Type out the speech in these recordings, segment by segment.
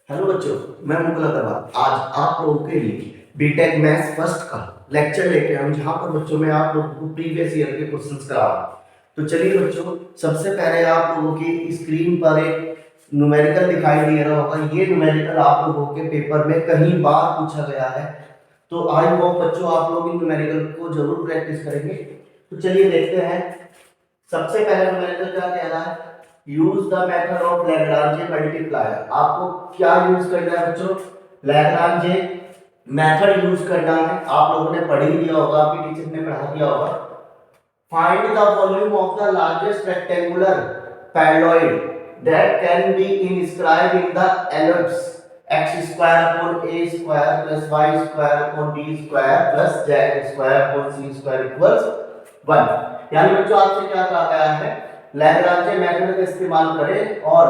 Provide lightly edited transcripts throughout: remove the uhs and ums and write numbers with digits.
Hello बच्चों, मैं मुकुल अग्रवाल आज आप लोगों के लिए बीटेक मैथ्स फर्स्ट का लेक्चर लेके आया हूं, जहां पर बच्चों मैं आप लोगों को प्रीवियस ईयर के क्वेश्चंस करा रहा हूं। तो चलिए बच्चों, सबसे पहले आप लोगों की स्क्रीन पर एक न्यूमेरिकल दिखाई दे रहा होगा। ये न्यूमेरिकल आप लोगों के पेपर में कहीं बार पूछा गया है, तो आई होप बच्चों आप लोग इन न्यूमेरिकल को जरूर प्रैक्टिस करेंगे। तो चलिए देखते हैं। सबसे पहले न्यूमेरिकल क्या कह रहा है, use the method of Lagrange multiplier. आपको क्या यूज करना है बच्चों, लैग्रांज मेथड यूज करना है। आप लोगों ने पढ़ ही लिया होगा, आपके टीचर ने पढ़ा दिया होगा। Find the volume of the largest rectangular parallelepiped that can be inscribed in the ellipse x square upon a square plus y square upon b square plus z square upon c square equals 1। यानी बच्चों आपसे क्या कहा गया है, Lagrange method का इस्तेमाल करें और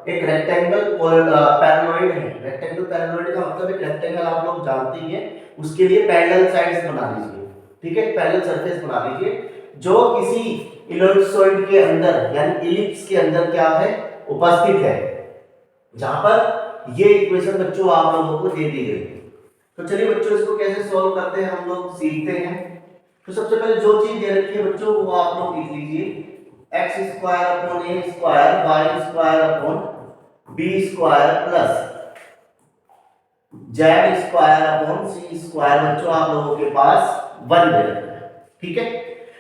एक रेक्टेंगल पैरेलॉइड है। रेक्टेंगल पैरेलॉइड का मतलब एक रेक्टेंगल आप लोग जानते ही हैं, उसके लिए पैरेलल साइड्स बना लीजिए, ठीक है, पैरेलल सरफेस बना लीजिए जो किसी इलिप्सॉइड के अंदर यानी इलिप्स के अंदर क्या है, उपस्थित है, जहां पर ये इक्वेशन बच्चों आप लोगों को दे दी गई। तो चलिए बच्चों इसको कैसे सॉल्व करते हैं हम लोग सीखते हैं। तो सबसे पहले जो चीज दे रखी है बच्चों वो आप लोग लिख लीजिए, x square upon a square y square upon b square plus z square upon c square बच्चों आप लोगों के पास 1 दे रखा है, ठीक है।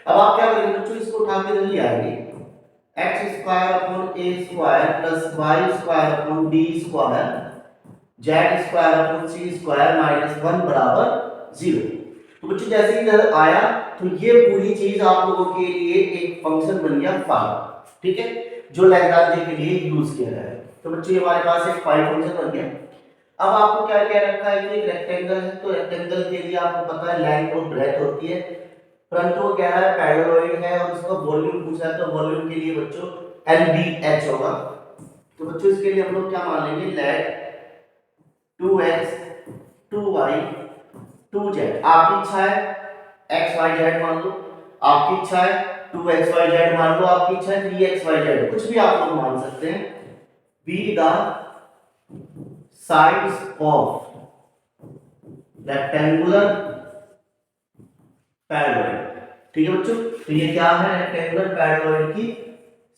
अब आप क्या करेंगे बच्चों, इसको उठा के जल्दी आएंगे, x square upon a square plus y square upon b square z square upon c square minus 1 बराबर 0। तो बच्चों जैसे ही इधर आया तो ये पूरी चीज आप लोगों के लिए एक फंक्शन बन गया फाई, ठीक है, जो लैग्रांज के लिए यूज किया गया है। तो बच्चों हमारे पास एक फाई फंक्शन बन गया। अब आपको क्या क्या रखा है कि एक रेक्टेंगल है, तो रेक्टेंगल के लिए आपको पता है लेंथ और ब्रेड्थ होती है, परंतु वो कह रहा है पैरेलॉइड है और उसका वॉल्यूम पूछा है, तो वॉल्यूम के लिए बच्चों LBH होगा। तो बच्चों इसके लिए हम लोग क्या मान लेंगे, लेट 2x 2y 2z। आपकी इच्छा है x y z मान लो, आपकी इच्छा है 2x y z मान लो, आपकी इच्छा है 3x y z, कुछ भी आप लोग मान सकते हैं। Be the sides of rectangular parallelepiped, ठीक है बच्चों। तो ये क्या है, रेक्टेंगुलर पैरेलॉइड की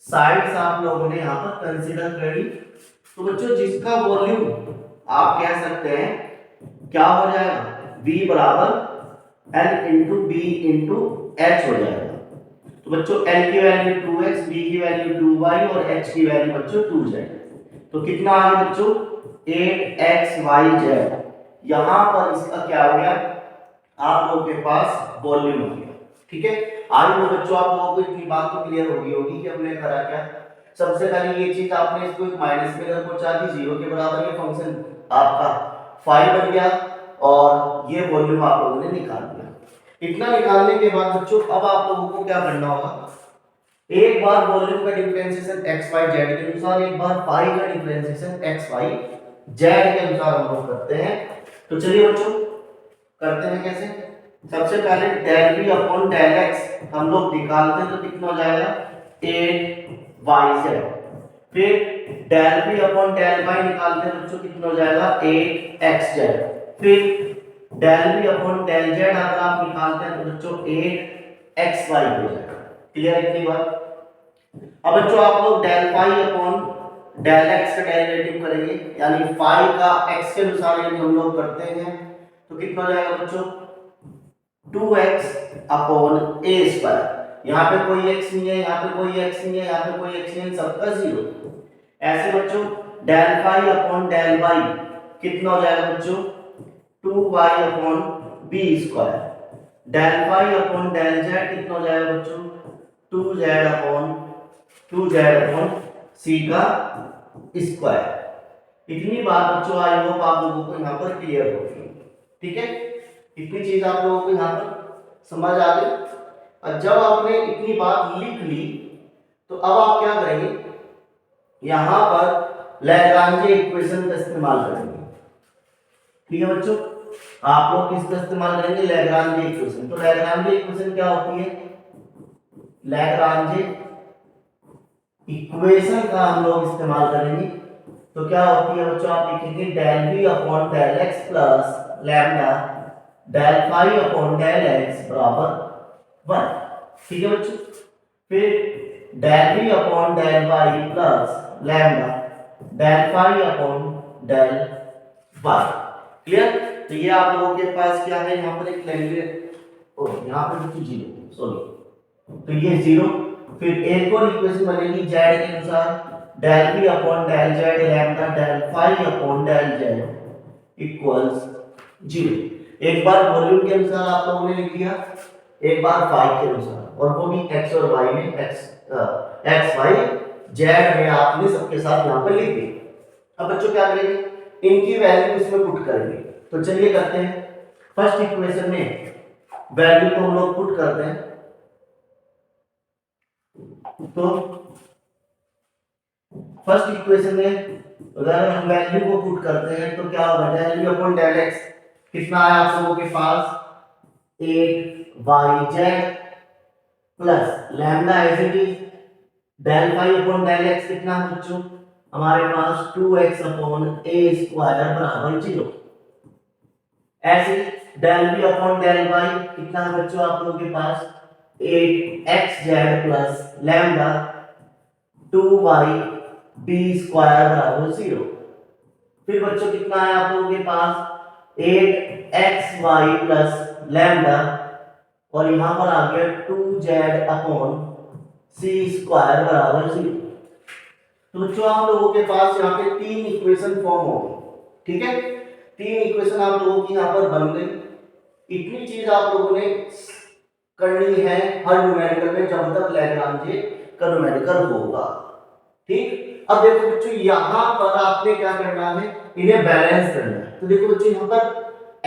साइड्स आप लोगों ने यहां पर कंसीडर करी। तो बच्चों जिसका वॉल्यूम आप कह सकते हैं क्या हो जाएगा, v बराबर l into B into H हो जाएगा। तो बच्चों l की वैल्यू 2x, b की वैल्यू 2y और h की वैल्यू बच्चों 2z। तो कितना आ गया बच्चों, 8xyz। यहां पर इसका क्या हो गया, आप लोगों के पास वॉल्यूम हो गया, ठीक है। आज वो बच्चों आप लोगों को इतनी बात तो क्लियर होगी कि हमने करा क्या। सबसे पहले ये चीज आपने इसको एक माइनस में अगर पहुंचा दी, 0 के बराबर ये फंक्शन आपका फाई बन गया और ये वॉल्यूम आप लोगों ने निकाल दिया। इतना निकालने के बाद बच्चों अब आप लोगों को क्या करना होगा, एक बार वॉल्यूम का डिफरेंशिएशन x y z के अनुसार, एक बार पाई का डिफरेंशिएशन x y z के अनुसार हम लोग करते हैं। तो चलिए बच्चों करते हैं कैसे। सबसे पहले del v upon del x हम लोग निकालते हैं, तो कितना हो जाएगा 8yz। फिर del v upon del y निकालते हैं बच्चों, कितना हो जाएगा 8xz। फिर del v upon del z अगर आप निकालते हैं तो बच्चों 8xy हो जाएगा। क्लियर है इतनी बात। अब बच्चों आप लोग del phi upon del x का डेरिवेटिव करेंगे, यानी phi का x के अनुसार यदि हम लोग करते हैं तो कितना हो जाएगा बच्चों 2x अपॉन a स्क्वायर। यहाँ पे कोई x नहीं है, यहाँ पे कोई x नहीं है, यहाँ पे कोई x नहीं है, सबका 0। ऐसे बच्चों del phi upon del y कितना हो जाएगा बच्चों 2y upon b square. del phi upon del z कितना हो जाएगा बच्चों 2z अपॉन c का स्क्वायर। इतनी बात बच्चों आई होप आप लोगों को यहाँ पर क्लियर होगी, ठीक है। इतनी चीज आप लोगों को यहाँ पर समझ आ गई। और जब आपने इतनी बात लिख ली तो अब आप क्या करेंगे, यहाँ पर लैग्रांज इक्वेशन का इस्तेमाल करेंगे, ठीक है बच्चों। आप लोग किसका इस्तेमाल करेंगे, लैग्रांज इक्वेशन। तो लैग्रांज इक्वेशन क्या होती है, लैग्रांज इक्वेशन का हम लोग इस्तेमाल करेंगे तो क्या होती है बच्चों, आप लिखेंगे del V upon del X plus lambda del phi upon del X बराबर 1। ठीक है बच्चों। फिर del V upon del Y plus lambda del phi upon del Y. Clear. तो ये आप लोगों के पास क्या है, यहाँ पर एक लैंग्वेज, यहाँ पर लिखिए जीरो, सॉरी, तो ये जीरो। फिर एक और इक्वेशन बनेगी जेड के अनुसार, del V upon del Z lambda del phi upon del Z equals zero. एक बार वॉल्यूम के अनुसार आप लोगों ने लिख लिया, एक बार फाई के अनुसार, और वो भी एक्स और वाई में, एक्स वाई जेड में आपने सबके साथ यहाँ पर लिख दी। अब बच्चों क्या करेंगे, इनकी वैल्यू इसमें पुट करेंगे। तो चलिए करते हैं। फर्स्ट इक्वेशन में वैल्यू को हम लोग पुट करते हैं, तो फर्स्ट इक्वेशन में अगर हम वैल्यू को पुट करते हैं तो क्या होगा, del V upon del X कितना आया आप लोगों के पास, 8yz plus lambda as it is del phi upon del X कितना है बच्चों, हमारे पास 2x अपॉन a स्क्वायर बराबर 0। ऐसे del v upon del y कितना है बच्चों आप लोगों के पास, 8xz plus lambda 2y b square बराबर 0। फिर बच्चों कितना है आप लोगों के पास, 8xy प्लस लैम्डा, और यहां पर आ गया 2z अपॉन c स्क्वायर बराबर 0। तो बच्चों आप लोगों के पास यहाँ पे तीन इक्वेशन फॉर्म हो गई। ठीक है, तीन इक्वेशन आप लोगों की यहाँ पर बन गई। इतनी चीज आप लोगों ने करनी है हर न्यूमेरिकल में जब तक लैग्रांज का न्यूमेरिकल होगा। ठीक, अब देखो बच्चों यहाँ पर आपने क्या करना है, इन्हें बैलेंस करना है। तो देखो बच्चों यहाँ पर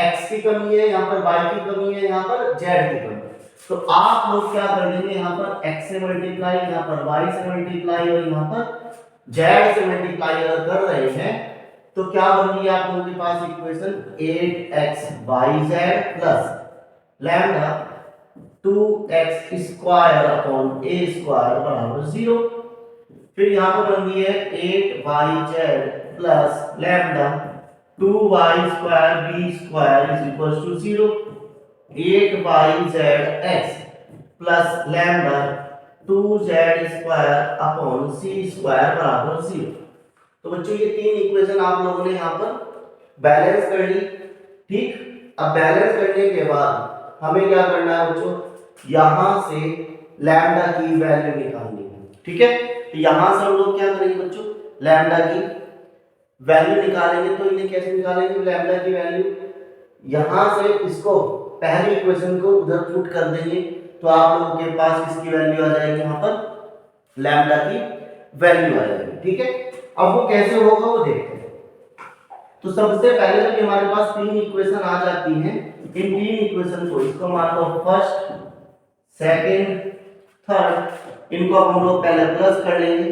x की कमी है, यहाँ पर y की कमी है, यहाँ पर z की कमी है। तो आप लोग क्या कर देंगे, यहाँ पर x से मल्टीप्लाई, यहाँ पर y से मल्टीप्लाई, और यहाँ पर z से मल्टीप्लाई अगर कर रहे हैं तो क्या बन रही है आप लोगों के पास equation, 8xyz plus lambda 2x square upon a square बराबर 0। फिर यहाँ पर बन रही है 8yz plus lambda 2y square b square is equal to 0। 8yzx plus lambda 2z square upon c square बराबर 0। तो बच्चों ये तीन इक्वेशन आप लोगों ने यहाँ पर बैलेंस कर ली। ठीक, अब बैलेंस करने के बाद हमें क्या करना है बच्चों, यहाँ से लैम्डा की वैल्यू निकालनी है। ठीक है, तो यहाँ से हम लोग क्या करेंगे बच्चों, लैम्डा की वैल्यू निकालेंगे। तो इन्हें कैसे निकालेंगे लैम्डा की वैल्यू, यहाँ से इसको पहली इक्वेशन को उधर पुट कर देंगे, तो आप लोगों के पास किसकी वैल्यू आ जाएगी, यहाँ पर लैम्डा की वैल्यू आ जाएगी। ठीक है, अब वो कैसे होगा वो देखते हैं। तो सबसे पहले जब हमारे पास तीन इक्वेशन आ जाती हैं, इन तीन इक्वेशन को, इसको मान लो फर्स्ट, सेकंड, थर्ड, इनको हम लोग पहले प्लस कर लेंगे।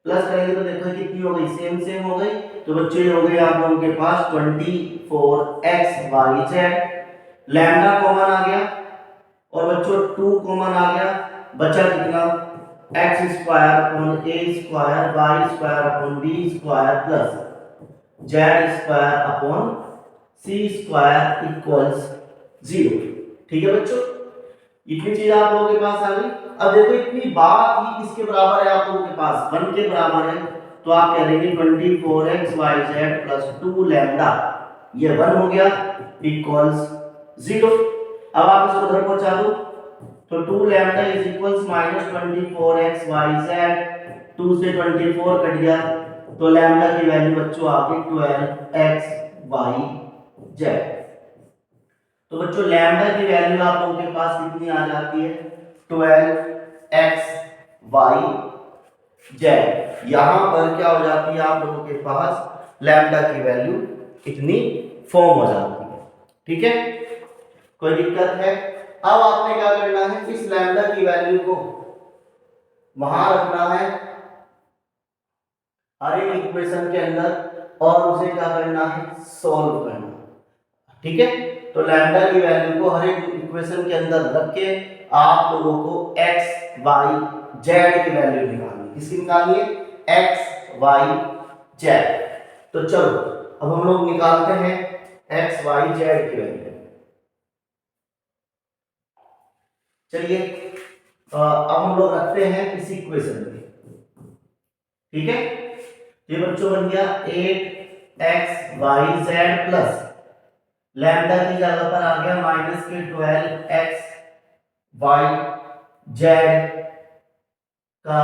प्लस करेंगे तो देखो कितनी हो गई, सेम सेम हो गई। तो बच्चे हो गए आप लोगों के पास 24xyz, लैम्डा कॉमन आ गया, और बच्चों 2 कॉमन आ गया, बचा कितना, x square upon a square y square upon b square plus z square upon c square equals 0। ठीक है बच्चों, इतनी चीज आप लोगों के पास आ गई। अब देखो इतनी बात ही किसके बराबर है आप लोगों के पास, 1 के बराबर है। तो आप कह देंगे 24xyz प्लस 2 लैम्डा, ये 1 हो गया, इक्वल्स 0। अब आप इसको उधर पहुंचा दो, तो 2 lambda is equals minus 24xyz, 2 से 24 कट गया, तो लैम्डा की वैल्यू बच्चों आ गई 12xyz। तो बच्चों लैम्डा की वैल्यू आप लोगों के पास कितनी आ जाती है, 12xyz। यहां पर क्या हो जाती है आप लोगों के पास लैम्डा की वैल्यू इतनी फॉर्म हो जाती है। ठीक है, कोई दिक्कत है। अब आपने क्या करना है, इस लैम्डा की वैल्यू को वहां रखना है हर एक इक्वेशन के अंदर, और उसे क्या करना है, सॉल्व करना। ठीक है, तो लैम्डा की वैल्यू को हर एक इक्वेशन के अंदर रख के आप लोगों को x y z की वैल्यू निकालनी है। किसकी निकालनी है, एक्स वाई जेड। तो चलो अब हम लोग निकालते हैं एक्स वाई जेड की वैल्यू। चलिए अब हम लोग रखते हैं इस इक्वेशन में, ठीक है। ये बच्चों बन गया 8xyz प्लस लैम्डा की जगह पर आ गया माइनस के 12xyz का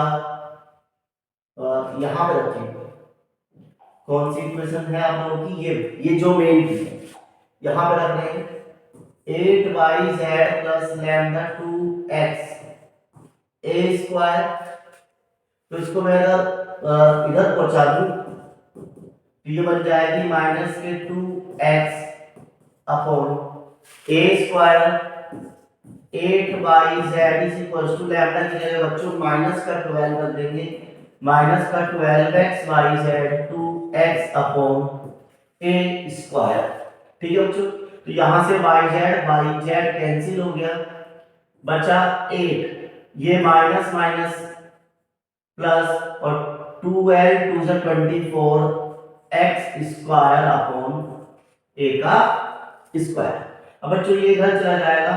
यहां पे रखेंगे। कौन सी इक्वेशन है आप लोगों की? ये जो मेन की है, यहां पे रख रहे हैं 8yz plus lambda 2x a square. तो इसको मैं अगर इधर पहुंचा दूं तो ये बन जाएगी माइनस के 2x upon a square 8yz is equal to lambda की जगह बच्चों माइनस का 12 कर देंगे, माइनस का 12xyz 2x upon a square. ठीक है बच्चों, तो यहां से yz कैंसिल हो गया, बचा 8, ये माइनस माइनस प्लस और 2l 2 से 24 x स्क्वायर अपॉन a का स्क्वायर। अब बच्चों ये इधर चला जाएगा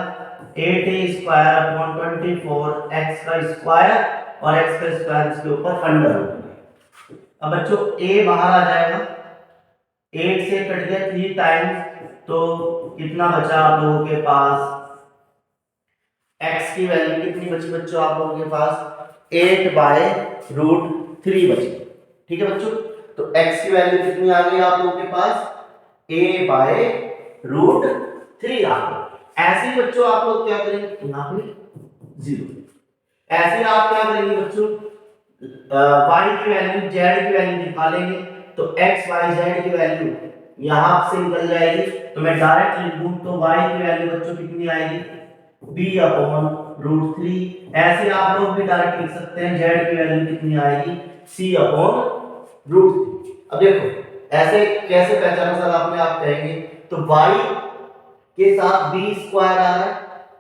8a स्क्वायर अपॉन 24 x का स्क्वायर और x का स्क्वायर इसके ऊपर अंडर रूट। अब बच्चों a बाहर आ जाएगा, 8 से कट गया 3 टाइम्स, तो कितना बचा आप लोगों के पास? x की वैल्यू कितनी बची बच्चों आप लोगों के पास? 8/√3 बची। ठीक है बच्चों, तो x की वैल्यू कितनी आ गई आप लोगों के पास? a/√3 आ गई। ऐसे ही बच्चों आप लोग क्या करेंगे, यहाँ पे 0। ऐसे आप क्या करेंगे बच्चों, y की वैल्यू z की वैल्यू निकालेंगे, तो x y z की वैल्यू यहां से निकल जाएगी। तो मैं डायरेक्ट लिख दूं तो y की वैल्यू बच्चों कितनी आएगी? b/√3। ऐसे आप लोग भी डायरेक्ट लिख सकते हैं z की वैल्यू कितनी आएगी? c/√3। अब देखो ऐसे कैसे पहचाना सर आपने, आप कहेंगे तो y के साथ b स्क्वायर आ रहा है,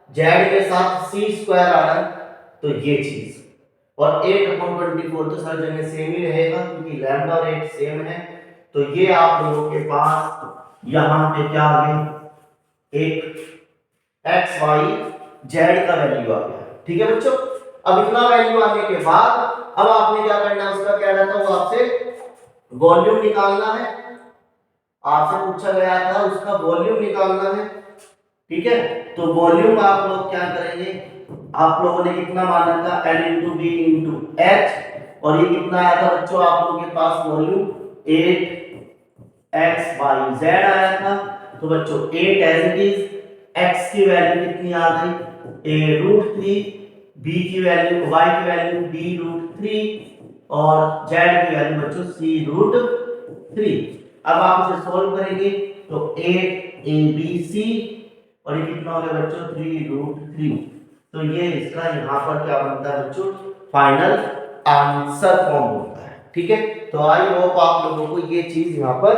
z के साथ c स्क्वायर आ रहा है, तो ये चीज, और 8/24 तो सर जगह सेम ही रहेगा क्योंकि लैम्डा और 8 सेम है। तो ये आप लोगों के पास यहां पे क्या आ गया, एक x y z का वैल्यू आ गया। ठीक है बच्चों, अब इतना वैल्यू आने के बाद अब आपने क्या करना है, उसका क्या रहता है, वो आपसे वॉल्यूम निकालना है। आपसे पूछा गया था उसका वॉल्यूम निकालना है। ठीक है, तो वॉल्यूम आप लोग क्या करेंगे, आप लोगों ने कितना माना था, L into B into H, और ये कितना आया था बच्चों आप लोगों के पास वॉल्यूम 8xyz आया था। तो बच्चों 8 एज इट इज, x की वैल्यू कितनी आ गई, a√3, b की वैल्यू y की वैल्यू b√3 और z की वैल्यू बच्चों c√3। अब आप इसे सॉल्व करेंगे तो 8abc और ये कितना हो गया बच्चों 3√3। तो ये इसका यहाँ पर क्या बनता है बच्चों, फाइनल आंसर फॉर्म होता है। ठीक है, तो आई होप आप लोगों को ये चीज यहाँ पर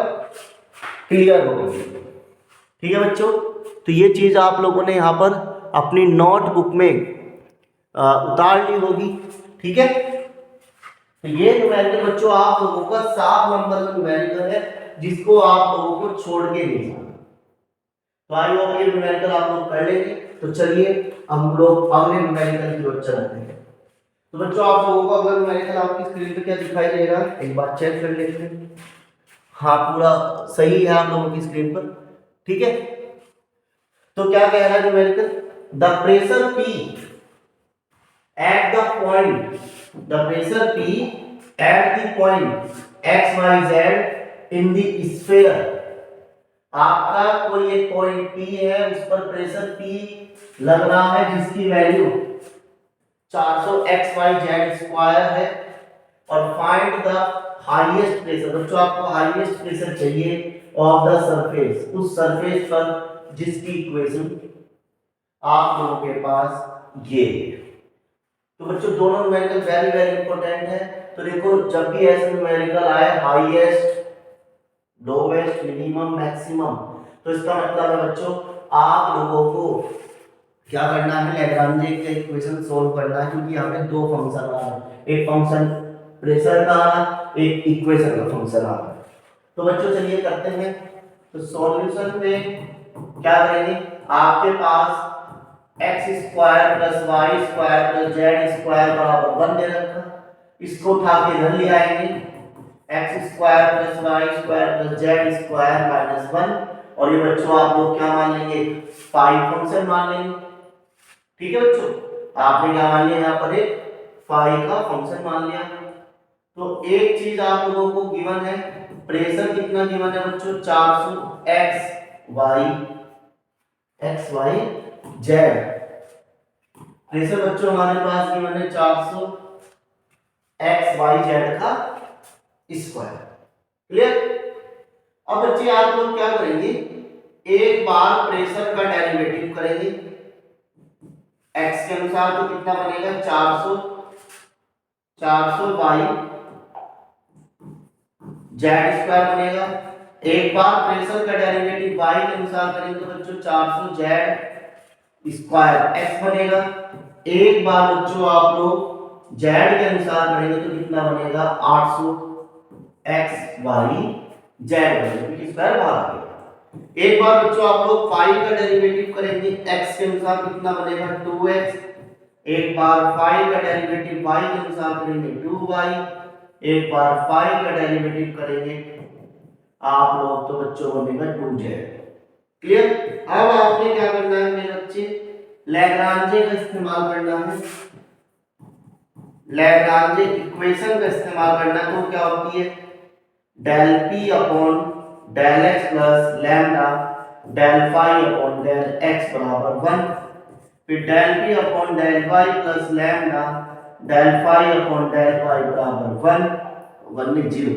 क्लियर हो गई। ठीक है बच्चों, तो ये चीज आप लोगों ने यहाँ पर अपनी नोटबुक में उतार ली होगी। ठीक है, तो ये न्यूमेरिकल बच्चों आप लोगों का 7 नंबर का न्यूमेरिकल है, जिसको आप लोगों को छोड़ के नहीं जाना। तो आई होप ये न्यूमेरिकल आप लोग कर लेंगे। तो चलिए हम लोग अगले न्यूमेरिकल की ओर चलते हैं। तो बच्चों आप लोगों को अगला न्यूमेरिकल आपकी स्क्रीन पे क्या दिखाई देगा, एक बार चेक कर लेते हैं। हाँ पूरा सही है आप लोगों की स्क्रीन पर। ठीक है, तो क्या कह रहा है numerical, the pressure P at the point, the pressure P at the point xyz in the sphere। आपका कोई एक पॉइंट P है, उस पर प्रेशर P लग रहा है जिसकी वैल्यू 400 xyz स्क्वायर है, और फाइंड द हाईएस्ट प्रेशर। बच्चों आपको हाईएस्ट प्रेशर चाहिए ऑफ द सरफेस, उस सरफेस पर जिसकी इक्वेशन आप लोगों के पास ये है। तो बच्चों दोनों न्यूमेरिकल वेरी वेरी इंपॉर्टेंट है। तो देखो जब भी ऐसे न्यूमेरिकल आए हाईएस्ट, लोवेस्ट, मिनिमम, मैक्सिमम, तो इसका मतलब है बच्चों आप लोगों को क्या करना है, लैग्रांज का इक्वेशन सोल्व करना है, क्योंकि यहाँ पे दो फंक्शन आ रहे हैं, एक फंक्शन प्रेशर का एक इक्वेशन का फंक्शन आ रहा है। तो बच्चों चलिए करते हैं। तो सॉल्यूशन में क्या करेंगे, आपके पास X square plus Y square plus Z square बराबर 1 दे रखा, इसको उठा के इधर ले आएंगे, X square plus Y square plus Z square minus 1, और ये बच्चों आप लोग क्या मान लेंगे, फाई फंक्शन मान लेंगे। ठीक है बच्चों, आपने क्या मान लिया, यहाँ पर एक फाई का फंक्शन मान लिया। तो एक चीज आप लोगों को गिवन है, प्रेशर कितना गिवन है बच्चों, 400 एक्स वाई जेड। प्रेशर बच्चों हमारे पास गिवन है 400 एक्स वाई जेड का स्क्वायर। क्लियर। अब बच्चे आप लोग क्या करेंगे, एक बार प्रेशर का डेरिवेटिव करेंगे x के अनुसार, तो कितना बनेगा 400 बाई जेड स्क्वायर बनेगा। एक बार प्रेशर का डेरिवेटिव y के अनुसार करेंगे तो बच्चों 400 जेड स्क्वायर x बनेगा। एक बार बच्चों आप लोग z के अनुसार करेंगे तो कितना बनेगा 800 एक्स वाई जेड बनेगा, क्योंकि स्क्वायर बाहर आ गया। एक बार बच्चों आप लोग फाई का डेरिवेटिव करेंगे x के अनुसार कितना बनेगा 2x। एक बार फाई का डेरिवेटिव y के अनुसार करेंगे 2y। एक बार फाई का डेरिवेटिव करेंगे आप लोग तो बच्चों बनेगा 2z। क्लियर। अब आपने क्या करना है मेरे बच्चे, लैग्रांजे का इस्तेमाल करना है, लैग्रांजे इक्वेशन का इस्तेमाल करना है। तो क्या होती है, del p upon del x plus lambda del phi upon del x बराबर 1। फिर del p upon del y plus lambda del phi upon del y बराबर 1 में 0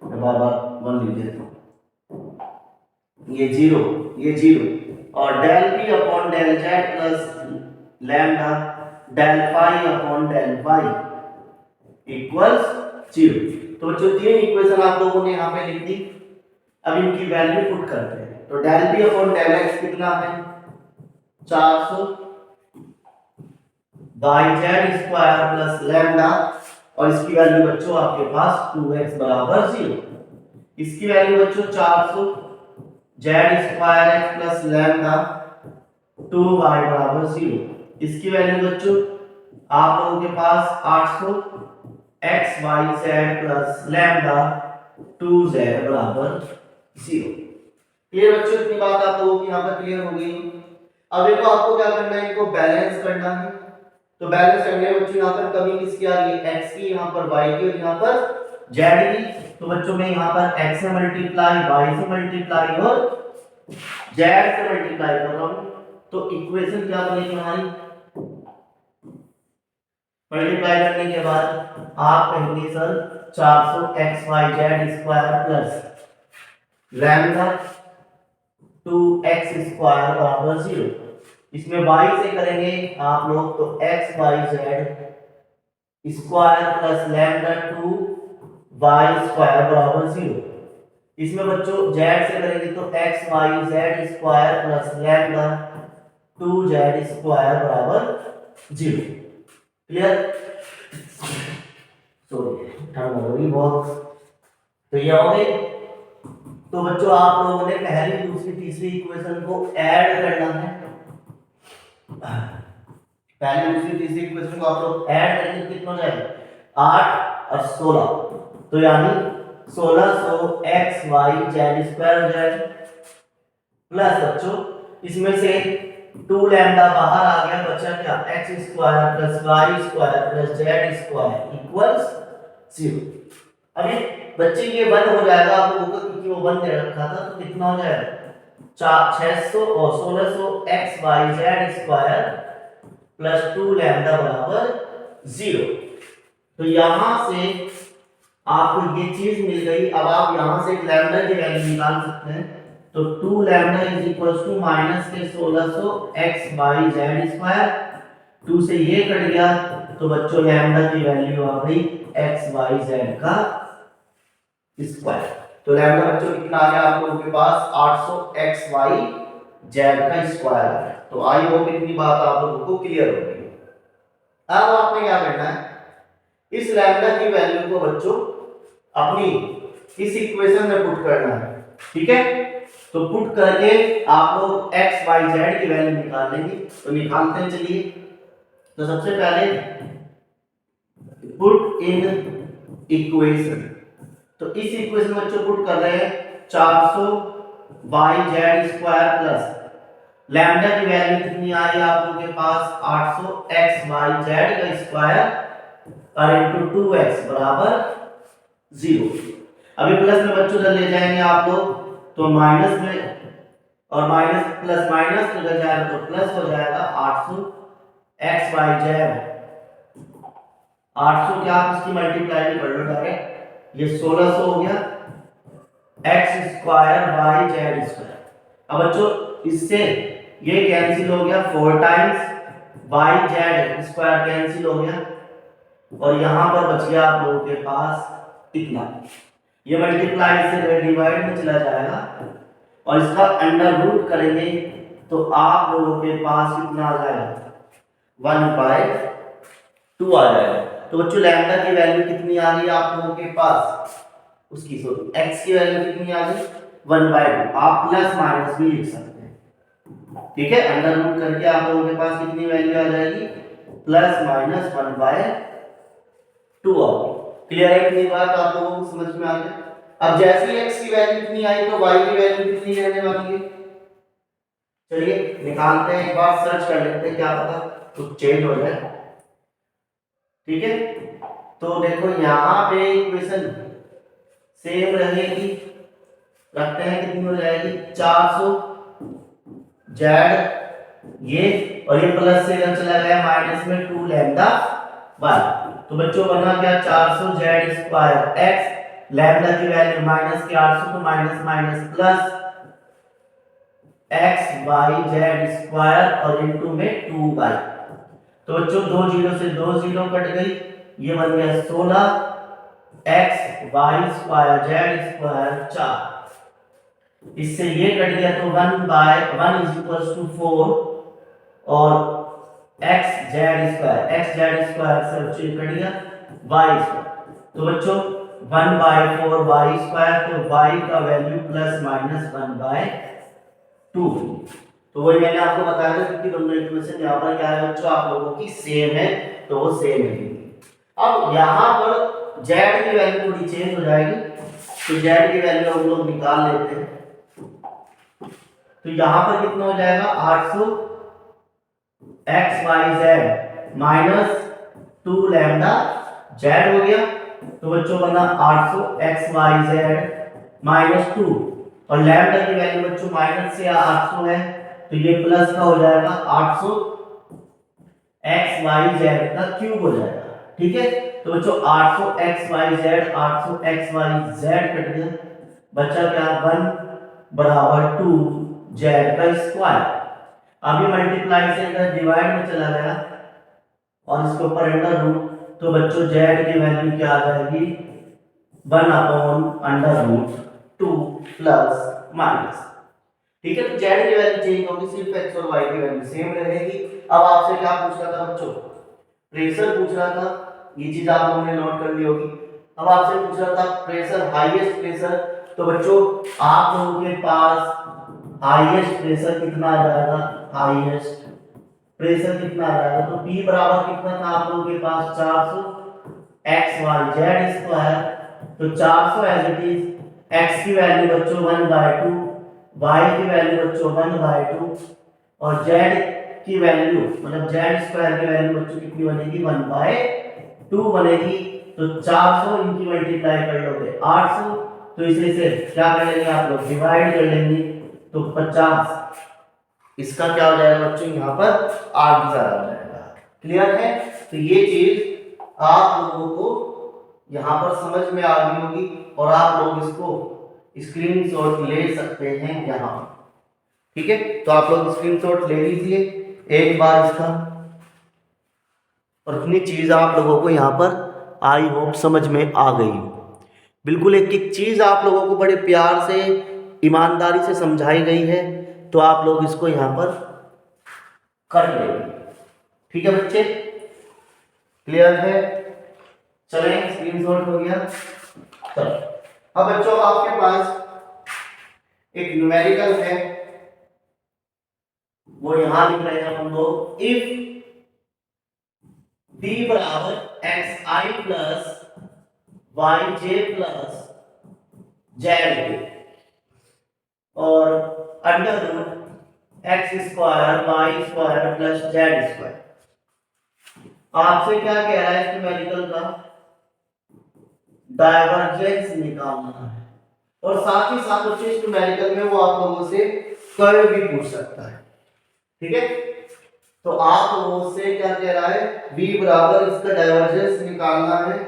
बराबर 1 लिख देता हूँ, ये 0 और del p upon del z plus lambda del phi upon del y equals 0। तो जो तीन इक्वेशन आप लोगों ने यहाँ पे लिख दी, अब इनकी वैल्यू पुट करते हैं। तो del p upon del x कितना है 400 by Z square plus lambda, और इसकी वैल्यू बच्चों आपके पास 2x बराबर 0। इसकी वैल्यू बच्चों 400 Z square x plus lambda 2y बराबर 0। इसकी वैल्यू बच्चों आप लोगों के पास 800 X Y Z plus lambda 2z बराबर 0। क्लियर बच्चों, इतनी बात आप लोगों की यहाँ पर क्लियर हो गई। अब देखो आपको क्या करना है, इनको बैलेंस करना है। तो बैलेंस करने में बच्चों यहाँ पर कमी किसकी आ रही है, x की, यहाँ पर y की और यहाँ पर z की। तो बच्चों मैं यहाँ पर x से मल्टीप्लाई, y से मल्टीप्लाई और z से मल्टीप्लाई कर रहा हूँ। तो इक्वेशन क्या बनेगी हमारी, मल्टीप्लाई करने के बाद आप कहेंगे sir 400 X Y Z square plus lambda 2x square बराबर 0। इसमें y से करेंगे आप लोग तो x Y Z square plus lambda 2y square बराबर 0। इसमें बच्चों z से करेंगे तो x Y Z square plus lambda 2z square बराबर 0। क्लियर। सॉरी टर्म हो गई बहुत। तो ये हो गई। तो बच्चों आप लोगों ने पहली दूसरी तीसरी इक्वेशन को ऐड करना है। पहली दूसरी तीसरी इक्वेशन को आप लोग ऐड करेंगे तो कितना हो जाएगा 8 और 16। तो यानी 1600 एक्स वाई जेड स्क्वायर हो जाएगा प्लस बच्चों इसमें से 2 लैम्डा बाहर आ गया, बचा क्या X square plus Y square plus Z square equals 0। अभी बच्चे ये 1 हो जाएगा आप लोगों को, क्योंकि वो 1 दे रखा था। तो कितना हो जाएगा 600 और 1600 X Y Z square plus 2 lambda बराबर 0। तो यहां से आपको ये चीज मिल गई। अब आप यहां से लैम्डा की वैल्यू निकाल सकते हैं। तो 2 lambda is equals to minus के 1600 एक्स वाई जेड स्क्वायर, 2 से ये कट गया तो बच्चों लैम्डा की वैल्यू आ गई एक्स वाई जेड का स्क्वायर। तो लैम्डा बच्चों कितना आ गया आप लोगों के पास 800 एक्स वाई जेड का स्क्वायर आ गया। तो आई होप इतनी बात आप लोगों को क्लियर हो गई। अब आपने क्या करना है, इस लैम्डा की वैल्यू को बच्चों अपनी इस इक्वेशन में पुट करना है, ठीक है। तो पुट करके आप लोग x y z की वैल्यू निकाल लेंगे। तो निकालते हैं, चलिए। तो सबसे पहले पुट इन इक्वेशन, तो इस इक्वेशन में बच्चों पुट कर रहे हैं 400 yz स्क्वायर प्लस लैम्डा की वैल्यू कितनी आ रही है आप लोगों के पास 800 x y z का स्क्वायर और इनटू 2x बराबर 0। अभी प्लस में बच्चों इधर ले जाएंगे आप लोग, तो माइनस में और माइनस प्लस माइनस इधर जाएगा तो प्लस हो जाएगा 800 x y z 800 क्या आप इसकी मल्टीप्लाई भी कर लो डायरेक्ट, ये 1600 हो गया x square y z square. अब बच्चों इससे ये कैंसिल हो गया 4 times y z square cancel हो गया और यहां पर बच गया आप लोगों के पास इतना। ये मल्टीप्लाई से डिवाइड में चला जाएगा और इसका अंडर रूट करेंगे तो आप लोगों के पास कितना आ जाएगा 1/2 आ जाएगा। तो बच्चों लैम्डा की वैल्यू कितनी आ रही है आप लोगों के पास, उसकी सॉरी x की वैल्यू कितनी आ रही 1/2। आप प्लस माइनस भी लिख सकते हैं, ठीक है। अंडर रूट करके आप लोगों के पास कितनी वैल्यू आ जाएगी प्लस माइनस 1/2 आओगी। क्लियर है कितनी बात आप लोगों को समझ में आ गया। अब जैसे ही x की वैल्यू कितनी आई तो y की वैल्यू कितनी रहने वाली है, चलिए निकालते हैं, एक बार सर्च कर लेते हैं, क्या पता कुछ चेंज हो जाए, ठीक है। तो देखो यहाँ पे इक्वेशन सेम रहेगी, रखते हैं कितनी हो जाएगी 400 z ये और ये प्लस से इधर चला गया माइनस में 2 लैम्डा y। तो बच्चों बना क्या 400 z स्क्वायर x लैम्डा की वैल्यू माइनस के 800 तो minus minus plus x y z square और इनटू में 2y। तो बच्चों 2 जीरो से 2 जीरो कट गई, ये बन गया 16 x y square z square 4। इससे ये कट गया तो 1/1 इज इक्वल्स टू 4 और x z स्क्वायर से बच्चों कट गया y स्क्वायर। तो बच्चों 1/4 y स्क्वायर, तो y का वैल्यू प्लस माइनस 1/2। तो वही मैंने आपको बताया था क्योंकि दोनों इक्वेशन यहाँ पर क्या है बच्चों आप लोगों की सेम है, तो वो सेम है। अब यहाँ पर z की वैल्यू थोड़ी चेंज हो जाएगी, तो z की वैल्यू हम लोग निकाल लेते हैं। तो यहाँ पर कितना हो जाएगा 800 x y z minus 2 lambda z हो गया। तो बच्चों बना 800 x y z माइनस 2 और लैम्डा की वैल्यू बच्चों माइनस से 800 है तो ये प्लस का हो जाएगा 800 x y z का क्यूब हो जाएगा, ठीक है। तो बच्चों 800 x y z कट गया, बच्चा क्या 1 बराबर 2 z का स्क्वायर। अभी मल्टीप्लाई से इधर डिवाइड में चला गया और इसके ऊपर अंडर रूट, तो बच्चों z की वैल्यू क्या आ जाएगी 1/√2 प्लस माइनस, ठीक है। तो z की वैल्यू चेंज होगी, सिर्फ x और y की वैल्यू सेम रहेगी। अब आपसे क्या पूछ रहा था बच्चों, प्रेशर पूछ रहा था, ये चीज आप लोगों ने नोट कर ली होगी। अब आपसे पूछ रहा था प्रेशर, हाईएस्ट प्रेशर, तो बच्चों आप लोगों के पास हाईएस्ट प्रेशर कितना आ जाएगा, हाईएस्ट प्रेशर कितना आ जाएगा, तो P बराबर कितना था आप लोगों के पास 400 x y z स्क्वायर। तो 400 एज इट इज, x की वैल्यू बच्चों 1/2, y की वैल्यू बच्चों 1/2 और z की वैल्यू मतलब z स्क्वायर की वैल्यू बच्चों कितनी बनेगी 1/2 बनेगी। तो 400 इनकी मल्टीप्लाई कर लोगे 800, तो इसे से क्या कर लेंगे आप लोग डिवाइड कर लेंगे, तो 50 इसका क्या हो जाएगा बच्चों यहाँ पर 8 ज्यादा हो जाएगा। क्लियर है। तो ये चीज आप लोगों को यहाँ पर समझ में आ गई होगी और आप लोग इसको स्क्रीनशॉट ले सकते हैं यहाँ, ठीक है। तो आप लोग स्क्रीनशॉट ले लीजिए एक बार इसका, और इतनी चीज आप लोगों को यहाँ पर आई होप समझ में आ गई हो। बिल्कुल एक एक चीज आप लोगों को बड़े प्यार से ईमानदारी से समझाई गई है, तो आप लोग इसको यहाँ पर कर लेंगे, ठीक है बच्चे। क्लियर है। चलें, स्क्रीनशॉट हो गया। चलो अब बच्चों आपके पास एक न्यूमेरिकल है, वो यहां लिख रहे हैं हम लोग। इफ b बराबर X I plus Y J plus Z और under root x square Y square plus Z square. आपसे क्या कह रहा है न्यूमेरिकल का? डाइवर्जेंस निकालना है। और साथ ही साथ बच्चे न्यूमेरिकल में वो आप लोगों से कर्व भी पूछ सकता है, ठीक है। तो आप लोगों से क्या कह रहा है, v बराबर इसका डाइवर्जेंस निकालना है,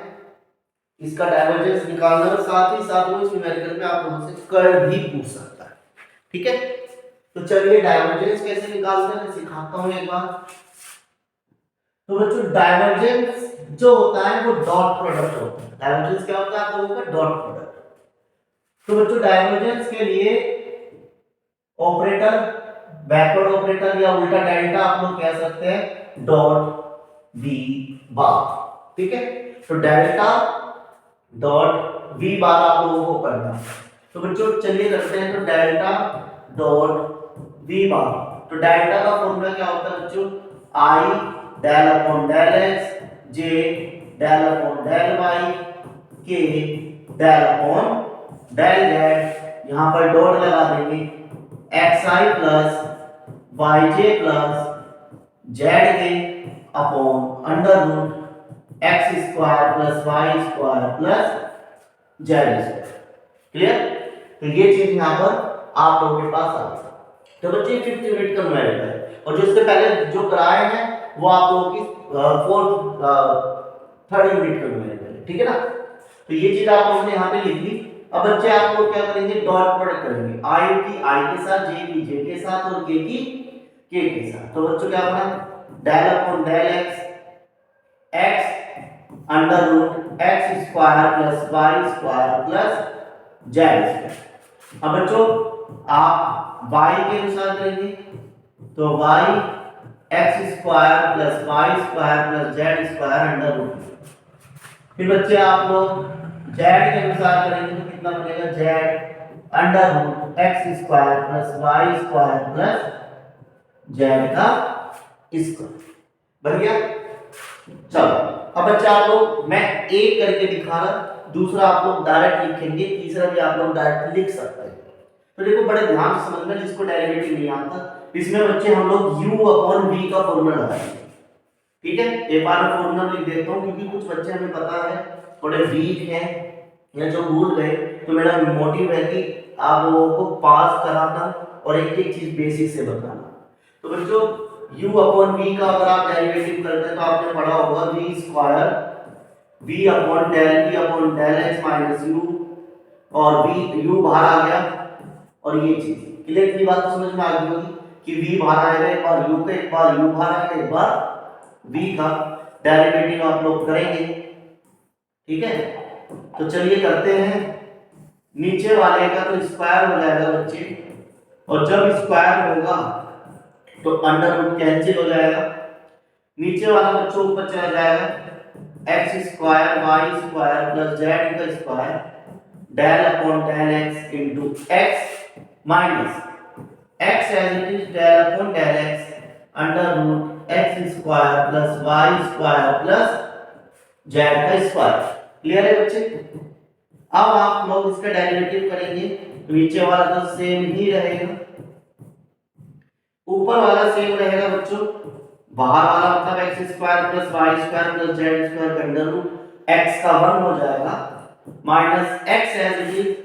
इसका डाइवर्जेंस निकालना है। साथ ही साथ वो इस न्यूमेरिकल में आप लोगों से कर्व भी पूछ सकता है, ठीक है। तो चलिए डाइवर्जेंस कैसे निकालते हैं मैं सिखाता हूं एक बार। तो बच्चों डाइवर्जेंस जो होता है वो डॉट प्रोडक्ट होता है। डाइवर्जेंस क्या होता है आप लोगों का? Dot product. तो बच्चों डाइवर्जेंस के लिए ऑपरेटर, बैकवर्ड ऑपरेटर या उल्टा डेल्टा आप लोग कह सकते हैं डॉट v बार, ठीक है। तो डेल्टा डॉट v बार आप लोगों को करना है। तो बच्चों चलिए करते हैं। तो डेल्टा डॉट v बार, तो डेल्टा का फॉर्मूला क्या होता है बच्चों? i del upon del x, j del upon del y, k del upon del z। यहां पर डॉट लगा देंगे, xi plus yj plus zk upon under root x square plus Y square plus Z square. Clear? तो ये चीज यहां पर आप लोगों के पास आ गई। तो बच्चे 5th यूनिट का न्यूमेरिकल है, और जो इससे पहले जो कराए हैं वो आप लोगों की 3rd यूनिट का न्यूमेरिकल है, ठीक है ना। तो ये चीज आप लोगों ने यहां पे लिख ली। अब बच्चे आप लोग क्या करेंगे? डॉट प्रोडक्ट करेंगे, i की i के साथ, j की j के साथ और k की k के साथ। तो बच्चों क्या बना? Del upon del x, x under root x square plus Y square plus Z square. अब बच्चों आप y के अनुसार करेंगे, तो y X square plus Y square plus Z square under root. फिर बच्चे आप लोग z के अनुसार करेंगे, तो कितना बनेगा? z under root x square plus Y square plus Z का स्क्वायर। बन गया? चलो अब बच्चे आप लोग, मैं एक करके दिखा रहा, दूसरा आप लोग डायरेक्ट लिखेंगे, तीसरा भी आप लोग डायरेक्ट लिख सकते हैं। तो देखो बड़े ध्यान से समझना, जिसको डेरिवेटिव नहीं आता, इसमें बच्चे हम लोग u अपॉन v का फॉर्मूला लगाएंगे, ठीक है। एक बार मैं फॉर्मूला लिख देता हूं, क्योंकि कुछ बच्चे हमें पता है थोड़े वीक हैं या जो भूल गए। तो मेरा मोटिव है कि आप लोगों को पास कराना और एक एक चीज बेसिक से बताना। तो बच्चों u अपॉन v का अगर आप डेरिवेटिव करते हैं तो आपने पढ़ा होगा v square v upon del v upon del x minus u, और v u बाहर आ गया, और ये चीज क्लियर। इतनी बात तो समझ में आ गई होगी कि v बाहर आएगा, एक बार u का, एक बार u बाहर आएगा, एक बार v का डेरिवेटिव आप लोग करेंगे, ठीक है। तो चलिए करते हैं। नीचे वाले का तो स्क्वायर हो जाएगा बच्चे, और जब स्क्वायर होगा तो अंडर रूट कैंसिल हो जाएगा। नीचे वाला बच्चों ऊपर चला जाएगा, X square Y square plus Z का square del upon del X into X minus X as it is del upon del X under root x square plus Y square plus Z का square. Clear है बच्चे? अब आप लोग इसका derivative करेंगे, नीचे वाला तो सेम ही रहेगा, ऊपर वाला सेम रहेगा बच्चों। बाहर वाला मतलब X square plus Y square plus Z square का अंडर रूट एक्स का 1 हो जाएगा minus X as it is,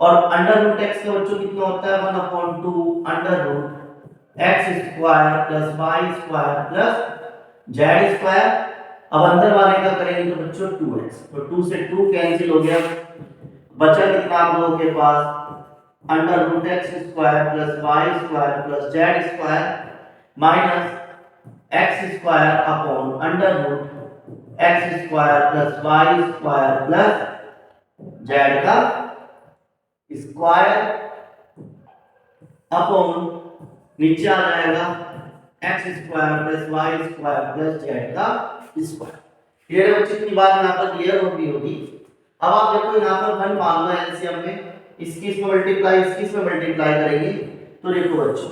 और अंडर रूट एक्स का बच्चों कितना होता है? 1/2 under root x square plus Y square plus Z square. अब अंदर वाले का करेंगे तो बच्चों 2x, तो 2 से 2 कैंसिल हो गया, बचा कितना आप लोगों के पास? Under root x square plus Y square plus Z square minus X square upon under root x square plus Y square plus Z का स्क्वायर अपॉन नीचे आ जाएगा X square plus Y square plus Z का square. Clear है बच्चे? इतनी बात यहाँ पर क्लियर होगी। अब आप देखो यहाँ पर 1 मान लो एलसीएम में, इसकी इसमें मल्टीप्लाई, इसकी इसमें मल्टीप्लाई करेंगे तो देखो बच्चों,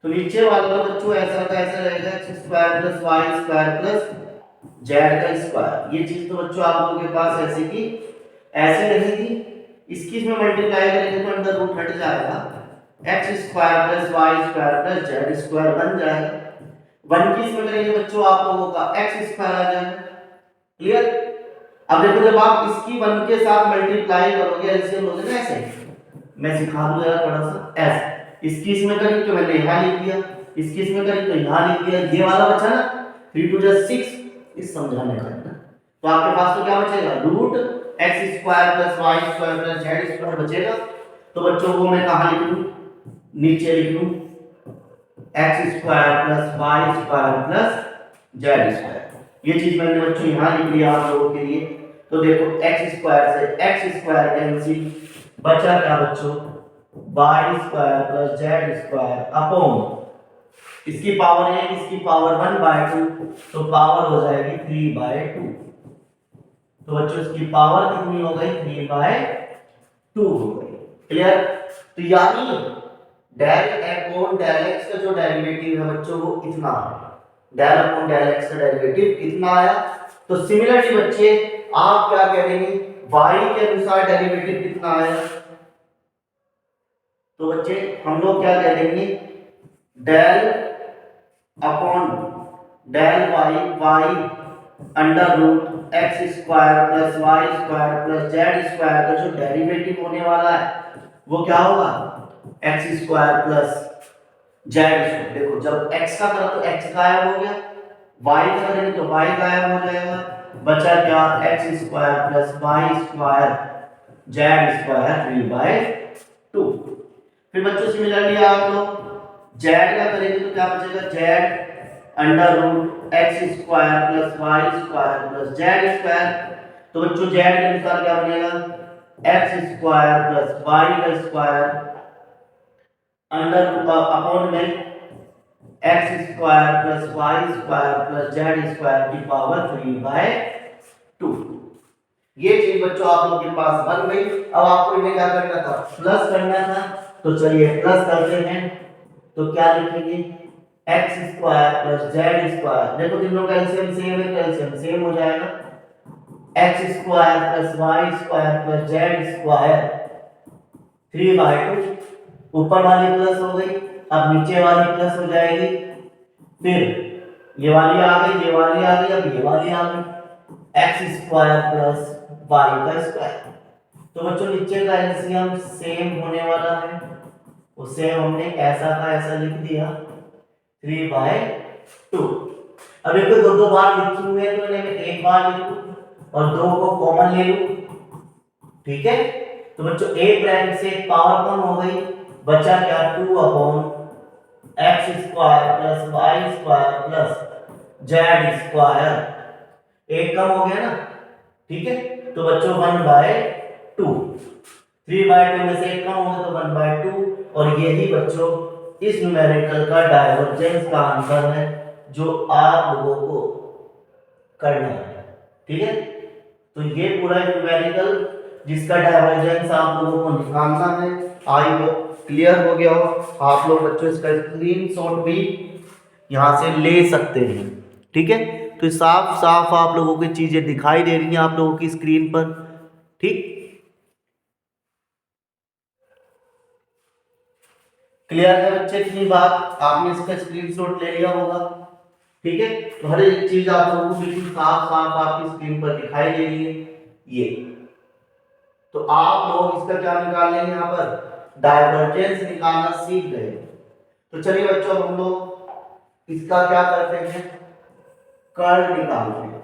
तो नीचे वाला तो बच्चों ऐसा का ऐसा रहेगा, x square plus Y square plus Z का स्क्वायर। ये चीज तो बच्चों आप लोगों के पास ऐसे की ऐसे रहेगी, इसकी इसमें मल्टीप्लाई करेंगे तो अंडर रूट हट जाएगा, x square plus Y square plus Z square बन जाएगा। 1 की इसमें करेंगे बच्चों आप लोगों का x स्क्वायर आ जाएगा। क्लियर? अब देखो जब आप इसकी 1 के साथ मल्टीप्लाई करोगे एलसीएम लोगे ना ऐसे, मैं सिखा दूं जरा थोड़ा सा ऐसे, इसकी इसमें करी तो मैंने यहाँ लिख दिया, इसकी इसमें करी तो यहाँ लिख दिया, ये वाला बचा ना 3 2 जा 6, इस समझाने का ना, तो आपके पास तो क्या बचेगा, root x square plus Y square plus Z square बचेगा। तो बच्चों वो मैं कहाँ लिख दूं, नीचे लिख दूं x square plus Y square plus Z square. ये चीज मैंने बच्चों यहाँ लिख दिया आप लोगों के लिए। तो देखो x स्क्वायर से x स्क्वायर कैंसिल, बचा क्या बच्चों, Y square plus Z square upon इसकी पावर है, इसकी पावर 1/2, तो पावर हो जाएगी 3/2। तो बच्चों इसकी पावर कितनी हो गई, 3/2 हो गई। क्लियर? तो यानी डेल अपॉन डेल x का जो डेरिवेटिव है बच्चों वो इतना है, डेल अपॉन डेल x का डेरिवेटिव इतना आया। तो सिमिलरली बच्चे आप क्या करेंगे, y के अनुसार डेरिवेटिव कितना आया, तो बच्चे हम लोग क्या कह देंगे, del upon del y under root x square plus Y square plus Z square का जो डेरिवेटिव होने वाला है वो क्या होगा, X square plus Z square. देखो जब x का करो तो x गायब हो गया, y का करेंगे तो y गायब हो जाएगा, बचा क्या, X square plus Y square Z square 3/2। फिर बच्चों सिमिलरली आप लोग z का करेंगे तो क्या बचेगा, z under root x square plus Y square plus Z square. तो बच्चों z के अनुसार क्या बनेगा, एक्स स्क्वायर प्लस वाई का स्क्वायर अंडर अपॉन में X square plus Y square plus Z square की पावर 3/2। ये चीज बच्चों आप लोगों के पास बन गई। अब आपको इन्हें क्या करना था, प्लस करना था। तो चलिए प्लस करते हैं, तो क्या लिखेंगे, x square plus Z square, देखो तीनों का एलसीएम सेम है तो एलसीएम सेम हो जाएगा, X square plus Y square plus Z square 3/2, ऊपर वाली प्लस हो गई, अब नीचे वाली प्लस हो जाएगी, फिर ये वाली आ गई, ये वाली आ गई, अब ये वाली आ गई, एक्स स्क्वायर प्लस वाई का स्क्वायर। तो बच्चों नीचे का एलसीएम सेम होने वाला है, उसे हमने ऐसा का ऐसा लिख दिया 3/2। अब एक दो दो बार लिखी हुई है तो मैं एक बार लिखूं और दो को कॉमन ले लूं, ठीक है। तो बच्चों एक ब्रैकेट से एक पावर कम हो गई, बचा क्या, 2 upon X square plus Y square plus Z square, एक कम हो गया ना, ठीक है। तो बच्चों 1/2, 3/2 में से एक कम होगा तो 1/2, और यही बच्चों इस न्यूमेरिकल का डाइवर्जेंस का आंसर है जो आप लोगों को करना है, ठीक है। तो ये पूरा न्यूमेरिकल जिसका डाइवर्जेंस आप लोगों को निकालना है, आई होप क्लियर हो गया हो। आप लोग बच्चों इसका स्क्रीनशॉट भी यहाँ से ले सकते हैं, ठीक है। तो साफ साफ आप लोगों की चीजें दिखाई दे रही हैं आप लोगों की स्क्रीन पर, ठीक। क्लियर है बच्चे, इतनी बात आपने इसका स्क्रीनशॉट ले लिया होगा, ठीक है। तो हर एक चीज आप लोगों को बिल्कुल साफ साफ आपकी स्क्रीन पर दिखाई दे रही है ये। तो आप लोग इसका क्या निकाल लेंगे, यहाँ पर डाइवर्जेंस निकालना सीख गए। तो चलिए बच्चों हम लोग इसका क्या करते हैं, कर्ल निकालते हैं।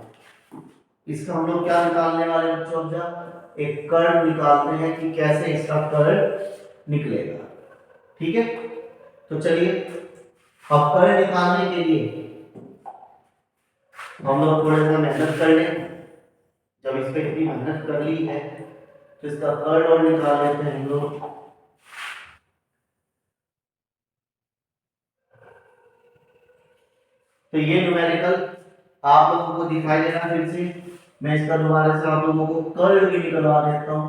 इसका हम लोग क्या निकालने वाले बच्चों, जब एक कर्ल निकालते हैं कि कैसे इसका कर्ल निकलेगा, ठीक है। तो चलिए अब कर्ल निकालने के लिए हम लोग थोड़ा सा मेहनत कर लें। जब इस पे इतनी मेहनत कर ली है तो इसका कर्ल और निकाल लेते हैं हम लोग। तो ये न्यूमेरिकल आप लोगों को दिखाई देना। फिर से मैं इसका दोबारा से आप लोगों को कर्ल भी निकलवा देता हूं।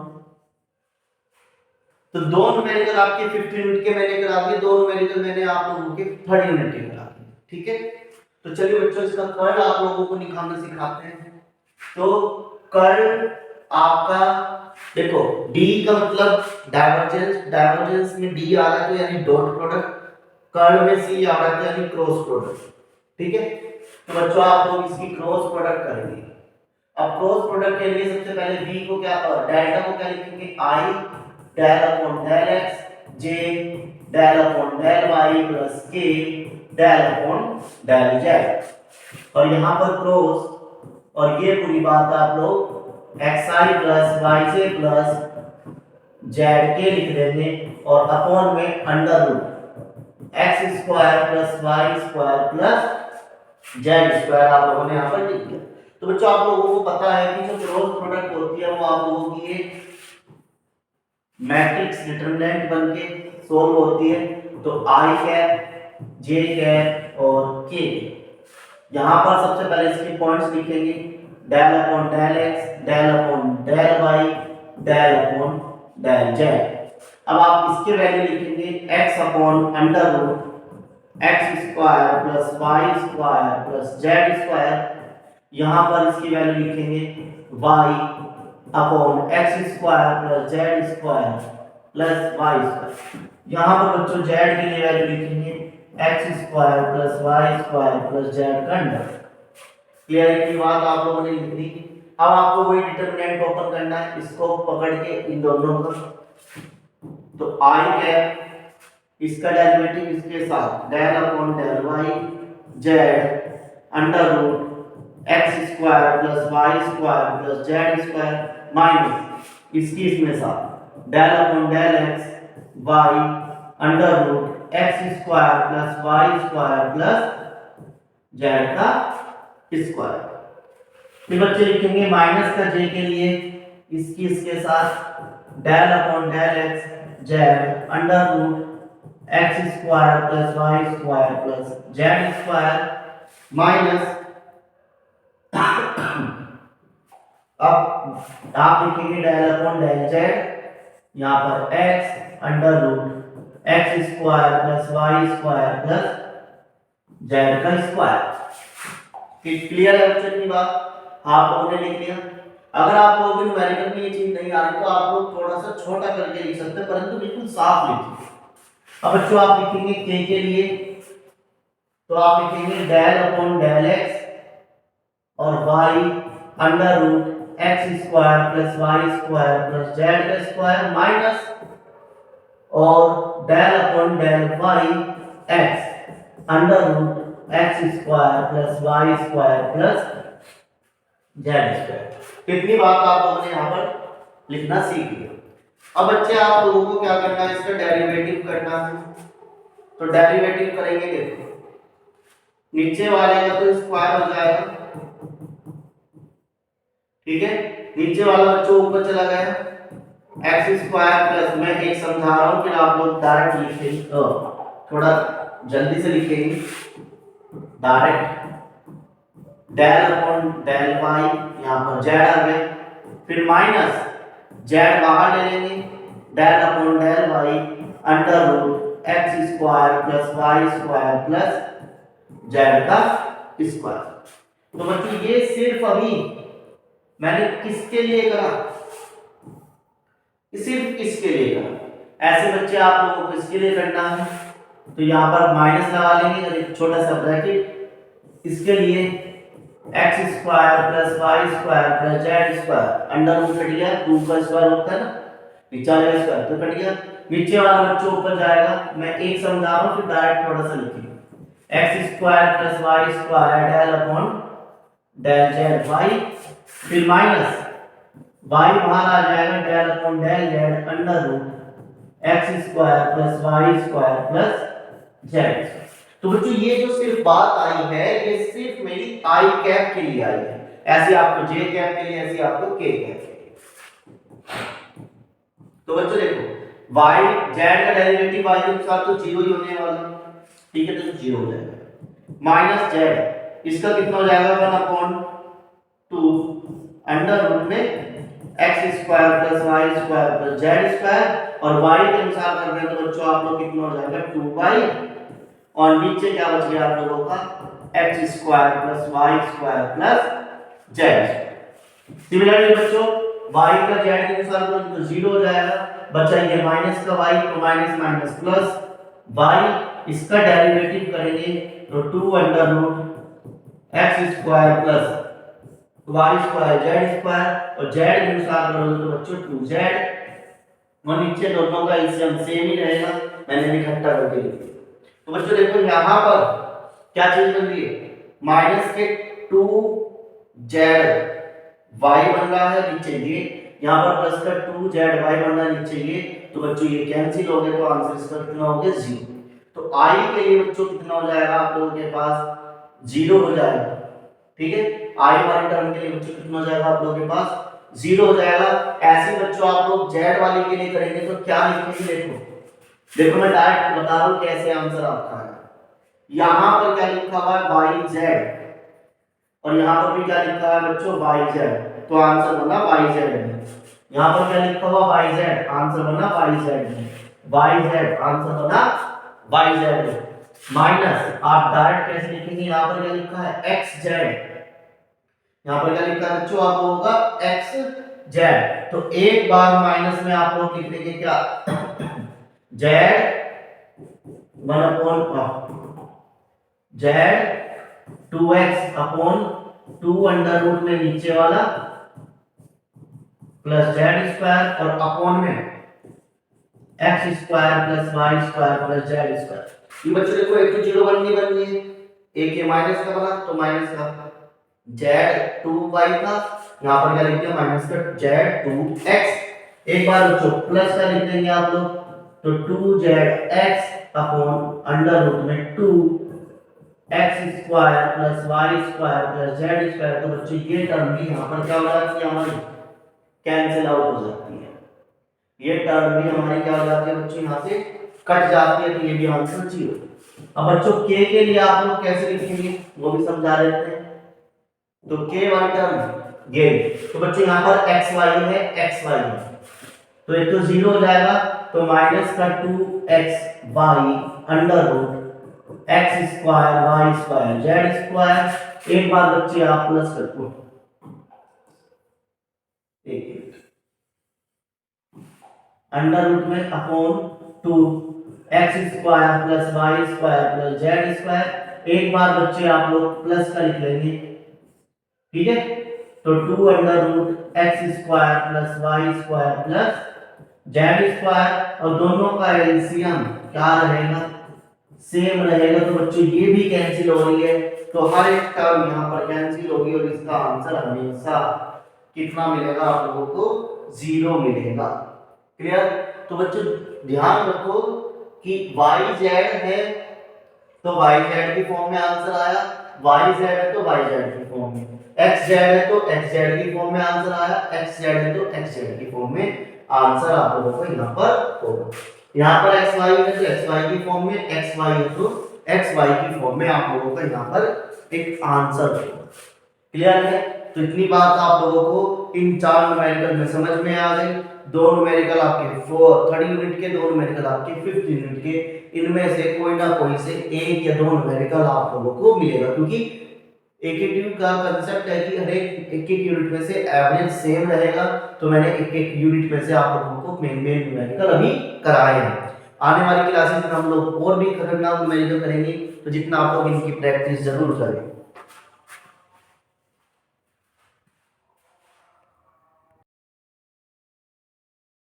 तो दो न्यूमेरिकल आपके 15 यूनिट के मैंने करा दिए, दो न्यूमेरिकल मैंने आप लोगों के 30 यूनिट के करा दिए। ठीक है, तो चलिए बच्चों इसका कर्ल आप लोगों को निकालना सिखाते हैं। तो कर्ल आपका देखो, डी का मतलब डाइवर्जेंस, डाइवर्जेंस में डी आ रहा है तो यानी डॉट प्रोडक्ट, कर्ल में सी आ रहा है तो यानी क्रॉस प्रोडक्ट। ठीक है, तो बच्चों आप लोग इसकी क्रॉस प्रोडक्ट करेंगे। अब क्रॉस प्रोडक्ट के लिए सबसे पहले v को क्या, डेल्टा को क्या लिखेंगे, i del upon del x j del upon del y plus k del upon del z। और यहाँ पर क्रॉस, और ये पूरी बात आप लोग xi plus yj plus zk लिख देंगे, और अपॉन में under root x square plus y square plus z square आप लोगों ने यहाँ पर लिख दिया। तो बच्चों आप लोगों को पता है कि जो क्रॉस प्रोडक्ट होती है वो आप लोगों की एक मैट्रिक्स डिटरमिनेंट बनके सोल्व होती है। तो i कैप, j कैप और k, यहाँ पर सबसे पहले इसके पॉइंट्स लिखेंगे, del upon del x, del upon del y, del upon del z। अब आप इसके वैल्यू लिखेंगे x upon under root x square plus y square plus z square. यहाँ पर इसकी वैल्यू लिखेंगे y upon x square plus z square plus y square. यहाँ पर बच्चों z के लिए वैल्यू लिखेंगे x square plus y square plus z का अंडर। क्लियर की बात आप लोगों ने लिख दी। अब आपको वही डिटरमिनेंट ओपन करना है, इसको पकड़ के इन दोनों का, तो i कैप इसका डेरिवेटिव इसके साथ del upon del y z under root x square plus y square plus z square minus इसकी इसमें साथ del upon del x y under root x square plus y square plus z का square. फिर बच्चे लिखेंगे minus का j के लिए इसकी इसके साथ del upon del x z under root x square plus y square plus z square minus अब आप लिखेंगे डेल अपॉन डेल z, यहाँ पर x under root x square plus y square plus z का स्क्वायर। क्लियर है बच्चों की बात? आप लोगों ने लिख लिया। अगर आप लोगों को न्यूमेरिकल में ये चीज नहीं आ रही तो आप लोग थोड़ा सा छोटा करके लिख सकते हैं, परंतु बिल्कुल साफ लिखिए। अब बच्चों आप लिखेंगे k के लिए, तो आप लिखेंगे डेल अपॉन डेल x और y under root x square plus y square plus z का स्क्वायर माइनस और del upon del y x under root x square plus y square plus z square. कितनी बात आप लोगों ने यहाँ पर लिखना सीख लिया। अब बच्चे आप लोगों को क्या करना है, इसका डेरिवेटिव करना है। तो डेरिवेटिव करेंगे, देखो नीचे वाले का तो स्क्वायर हो जाएगा, ठीक है, नीचे वाला बच्चों ऊपर चला गया x स्क्वायर प्लस, मैं एक समझा रहा हूं फिर आप लोग डायरेक्ट लिखेंगे, थोड़ा जल्दी से लिखेंगे direct. Del upon del y, यहाँ पर z आ गया, फिर माइनस z बाहर ले लेंगे, del upon del y under root x square plus y square plus z का स्क्वायर। तो बच्चों ये सिर्फ अभी मैंने किसके लिए करा, सिर्फ इसके लिए करा। ऐसे बच्चे आप लोगों को इसके लिए करना है, तो यहाँ पर माइनस लगा लेंगे और एक छोटा सा ब्रैकेट, इसके लिए x square plus y square plus z square under root cut गया, 2 का स्क्वायर होता है ना, नीचे वाला स्क्वायर तो कट गया, नीचे वाला बच्चों ऊपर जाएगा। मैं एक समझा रहा हूँ फिर डायरेक्ट थोड़ा सा लिखिए, x square plus y square del upon del z y, फिर माइनस y बाहर आ जाएगा, del upon del z under root x square plus y square plus z। तो बच्चों ये जो सिर्फ बात आई है ये सिर्फ मेरी i कैप के लिए आई है, ऐसे आपको j कैप के लिए, ऐसे आपको k कैप के लिए। तो बच्चों देखो y z का डेरिवेटिव y के साथ तो 0 ही होने वाला, ठीक है, तो 0 हो जाएगा। माइनस जेड, इसका कितना हो जाएगा 1/2 अंडर रूट में X square plus Y square plus Z square, और वाई के अनुसार कर रहे हैं तो बच्चों आप लोग कितना हो जाएगा 2y, और नीचे क्या बच गया आप लोगों का X square plus Y square plus Z. Similarly बच्चों y का z के अनुसार करोगे तो 0 हो जाएगा, बचा ये माइनस का y तो माइनस माइनस प्लस y, इसका डेरिवेटिव करेंगे तो 2 under root x square plus Y square Z square, और z के अनुसार करोगे तो बच्चों 2z, और नीचे दोनों का एलसीएम सेम ही रहेगा, मैंने इकट्ठा करके लिख दिया। तो बच्चों देखो यहाँ पर क्या चीज बन रही है, माइनस के 2z y बन रहा है नीचे ये, यहाँ पर प्लस का 2z y बन रहा है नीचे ये, तो बच्चों ये कैंसिल हो गए तो आंसर इसका कितना हो गया 0। तो i के लिए बच्चों कितना हो जाएगा आप लोगों के पास 0 हो जाएगा, ठीक है। i वाले टर्म के लिए बच्चों कितना हो जाएगा आप लोगों के पास 0 हो जाएगा। ऐसे बच्चों आप लोग z वाले के लिए करेंगे तो क्या लिखेंगे, देखो मैं डायरेक्ट बता रहा हूं कैसे आंसर आपका है। यहां पर क्या लिखा हुआ है yz, और यहां पर भी क्या लिखा है बच्चों yz, तो आंसर बना yz है। यहां पर क्या लिखा हुआ yz, आंसर बना yz है, yz आंसर बना yz है। माइनस आप डायरेक्ट कैसे लिखेंगे, यहां पर क्या लिखा है xz, यहां पर क्या लिखा है बच्चों आप लोगों का xz, तो एक बार माइनस में आप लोग लिख देंगे क्या z 2x upon 2 under root में नीचे वाला प्लस जेड स्क्वायर, और अपॉन में X square plus Y square plus Z square. ये बच्चों देखो एक तो 0 बननी है, एक ये माइनस का बना तो माइनस का जेड 2y का, यहाँ पर क्या लिख दिया माइनस का जेड 2x। एक बार बच्चों प्लस का लिख देंगे आप लोग तो 2zx अपॉन अंडर रूट में 2 X square plus Y square plus Z square. तो बच्चों ये टर्म भी यहाँ पर क्या हो जाती है हमारी कैंसिल आउट हो जाती है, ये टर्म भी हमारी क्या हो जाती है बच्चों यहाँ से कट जाती है, तो ये भी आंसर 0। अब बच्चों k के लिए आप लोग कैसे लिखेंगे वो भी समझा देते हैं। तो k वाली टर्म ये, तो बच्चों यहाँ पर xy है, xy है तो एक तो 0 हो जाएगा, तो माइनस का 2xy under root x square Y square Z square. एक बार बच्चे आप प्लस कर दो, अंडर रूट में upon 2 X square plus Y square plus Z square. एक बार बच्चे आप लोग प्लस का लिख लेंगे, ठीक है। तो 2 under root x square plus Y square plus Z square, और दोनों का एलसीएम क्या रहेगा सेम रहेगा, तो बच्चों ये भी कैंसिल हो रही है, तो हर एक टर्म यहाँ पर कैंसिल होगी, और इसका आंसर हमेशा कितना मिलेगा आप लोगों को 0 मिलेगा। क्लियर। तो बच्चों ध्यान रखो कि yz है तो yz की फॉर्म में आंसर आया, yz है तो yz की फॉर्म में, xz है तो xz की फॉर्म में आंसर आया, xz है तो xz की फॉर्म में आंसर आप लोगों को यहाँ पर होगा। यहाँ पर xy है तो xy की फॉर्म में, xy है तो xy की फॉर्म में आप लोगों का यहाँ पर एक आंसर होगा। क्लियर है। तो इतनी बात आप लोगों को इन 4 न्यूमेरिकल में समझ में आ गई। 2 न्यूमेरिकल आपके 3rd यूनिट के, 2 न्यूमेरिकल आपके 5th यूनिट के, इनमें से कोई ना कोई से एक या 2 न्यूमेरिकल आप लोगों को मिलेगा, क्योंकि एक का कंसेप्ट है कि हर एक यूनिट में से एवरेज सेम रहेगा, तो मैंने एक यूनिट में से आप लोगों को मेन न्यूमेरिकल अभी कराए हैं। आने वाली क्लासेस में हम लोग और भी खतरनाक न्यूमेरिकल करेंगे, तो जितना आप लोग इनकी प्रैक्टिस जरूर करें।